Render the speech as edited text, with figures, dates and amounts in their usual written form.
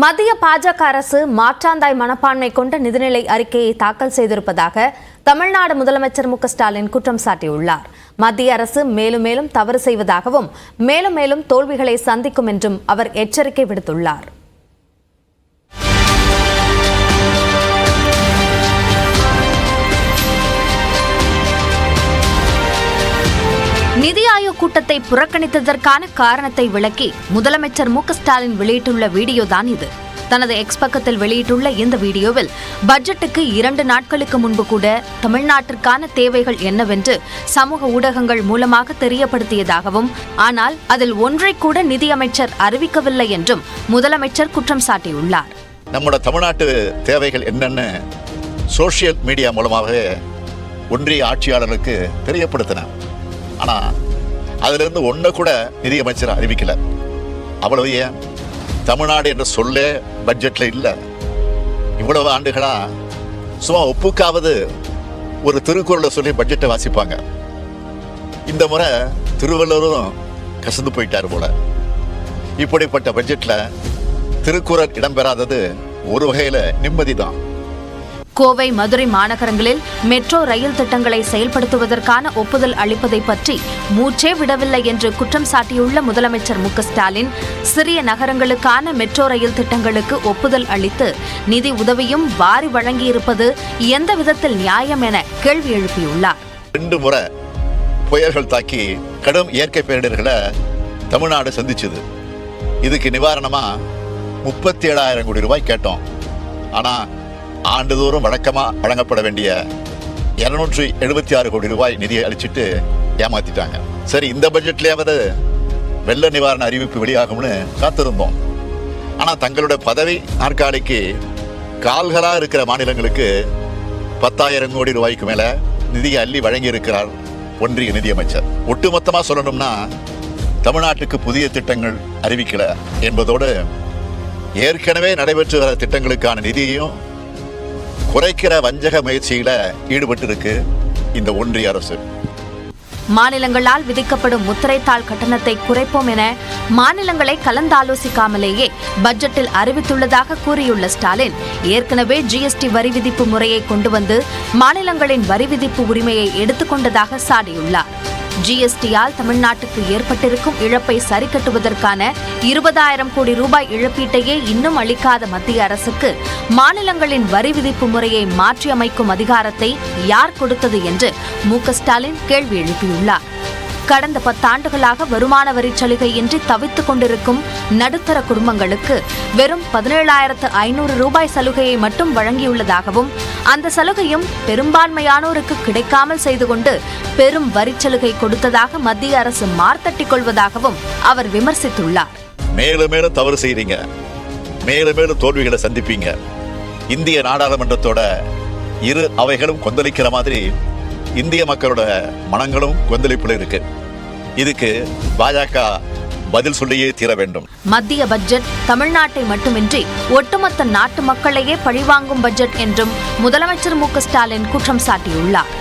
மத்திய பாஜக அரசு மாற்றாந்தாய் மனப்பான்மை கொண்ட நிதிநிலை அறிக்கையை தாக்கல் செய்திருப்பதாக தமிழ்நாடு முதலமைச்சர் மு.க.ஸ்டாலின் குற்றம் சாட்டியுள்ளார். மத்திய அரசு மேலும் மேலும் தவறு செய்வதாகவும் மேலும் மேலும் தோல்விகளை சந்திக்கும் என்றும் அவர் எச்சரிக்கை விடுத்துள்ளார். நிதி ஆயோக் கூட்டத்தை புறக்கணித்ததற்கான காரணத்தை விளக்கி முதலமைச்சர் மு.க.ஸ்டாலின் வெளியிட்டுள்ள வீடியோ தான் இது. தனது எக்ஸ் பக்கத்தில் வெளியிட்டுள்ள இந்த வீடியோவில் பட்ஜெட்டுக்கு 2 நாட்களுக்கு முன்பு கூட தமிழ்நாட்டிற்கான தேவைகள் என்னவென்று சமூக ஊடகங்கள் மூலமாக தெரியப்படுத்தியதாகவும், ஆனால் அதில் ஒன்றை கூட நிதியமைச்சர் அறிவிக்கவில்லை என்றும் முதலமைச்சர் குற்றம் சாட்டியுள்ளார். நம்முடைய தமிழ்நாட்டு தேவைகள் என்னன்னு சோசியல் மீடியா மூலமாக ஒன்றிய ஆட்சியாளருக்கு தெரியப்படுத்தின. ஆனால் அதிலிருந்து ஒன்றை கூட நிதியமைச்சர் அறிவிக்கல. அவ்வளவு ஏன் தமிழ்நாடு என்ற சொல்லே பட்ஜெட்டில் இல்லை. இவ்வளவு ஆண்டுகளா சும்மா ஒப்புக்காவது ஒரு திருக்குறளை சொல்லி பட்ஜெட்டை வாசிப்பாங்க. இந்த முறை திருவள்ளுவரும் கசந்து போயிட்டார் போல. இப்படிப்பட்ட பட்ஜெட்டில் திருக்குறள் இடம்பெறாதது ஒரு வகையில் நிம்மதி தான். கோவை, மதுரை மாநகரங்களில் மெட்ரோ ரயில் திட்டங்களை செயல்படுத்துவதற்கான ஒப்புதல் அளிப்பதை பற்றி மூச்சே விடவில்லை என்று குற்றம் சாட்டியுள்ள முதலமைச்சர் மு.க.ஸ்டாலின் சிறிய நகரங்களுக்கான மெட்ரோ ரயில் திட்டங்களுக்கு ஒப்புதல் அளித்து நிதி உதவியும் வாரி வழங்கியிருப்பது எந்த விதத்தில் நியாயம் என கேள்வி எழுப்பியுள்ளார். 2 முறை புயல்கள் தாக்கி கடும் இயற்கை பேரிடர்களை தமிழ்நாடு சந்திச்சது. இதுக்கு நிவாரணமா 37,000 கோடி ரூபாய் கேட்டோம். ஆனால் ஆண்டுதோறும் வழக்கமாக வழங்கப்பட வேண்டிய 276 கோடி ரூபாய் நிதியை அளிச்சுட்டு ஏமாத்திட்டாங்க. சரி, இந்த பட்ஜெட்லேயாவது வெள்ள நிவாரண அறிவிப்பு வெளியாகும்னு காத்திருந்தோம். ஆனால் தங்களுடைய பதவி நாற்காலிக்கு கால்களாக இருக்கிற மாநிலங்களுக்கு 10,000 கோடி ரூபாய்க்கு மேலே நிதியை அள்ளி வழங்கியிருக்கிறார் ஒன்றிய நிதியமைச்சர். ஒட்டுமொத்தமாக சொல்லணும்னா தமிழ்நாட்டுக்கு புதிய திட்டங்கள் அறிவிக்கல என்பதோடு ஏற்கனவே நடைபெற்று வர திட்டங்களுக்கான நிதியையும் குறைக்கிற வஞ்சக முயற்சியில ஈடுபட்டு இருக்கு இந்த ஒன்றிய அரசு. மாநிலங்களால் விதிக்கப்படும் முத்திரைத்தாள் கட்டணத்தை குறைப்போம் என மாநிலங்களை கலந்தாலோசிக்காமலேயே பட்ஜெட்டில் அறிவித்துள்ளதாக கூறியுள்ள ஸ்டாலின், ஏற்கனவே ஜிஎஸ்டி வரி விதிப்பு முறையை கொண்டு வந்து மாநிலங்களின் வரி விதிப்பு உரிமையை எடுத்துக்கொண்டதாக சாடியுள்ளார். ஜிஎஸ்டியால் தமிழ்நாட்டுக்கு ஏற்பட்டிருக்கும் இழப்பை சரிக்கட்டுவதற்கான 20,000 கோடி ரூபாய் இழப்பீட்டையே இன்னும் அளிக்காத மத்திய அரசுக்கு மாநிலங்களின் வரி விதிப்பு முறையை மாற்றியமைக்கும் அதிகாரத்தை யார் கொடுத்தது என்று மு.க.ஸ்டாலின் கேள்வி எழுப்பியுள்ளார். கடந்த 10 ஆண்டுகளாக வருமான வரி சலுகையின்றி தவித்துக் கொண்டிருக்கும் நடுத்தர குடும்பங்களுக்கு வெறும் 17,500 ரூபாய் சலுகையை மட்டும் வழங்கியுள்ளதாகவும், அந்த சலுகையும் பெரும்பான்மையானோருக்கு கிடைக்காமல் செய்து கொண்டு பெரும் வரிச்சலுகை கொடுத்ததாக மத்திய அரசு மார்த்தட்டிக் கொள்வதாகவும் அவர் விமர்சித்துள்ளார். மேலும் மேலும் தவறு செய்றீங்க, மேலும் மேலும் தோல்விகளை சந்திப்பீங்க. இந்திய நாடாளுமன்றத்தோட 2 அவைகளும் கொந்தளிக்கிற மாதிரி இந்திய மக்களோட மனங்களும் கொந்தளிப்புல இருக்கு. இதுக்கு பாஜக பதில் சொல்லியே தீர வேண்டும். மத்திய பட்ஜெட் தமிழ்நாட்டை மட்டுமின்றி ஒட்டுமொத்த நாட்டு மக்களையே பழிவாங்கும் பட்ஜெட் என்றும் முதலமைச்சர் மு.க.ஸ்டாலின் குற்றம் சாட்டியுள்ளார்.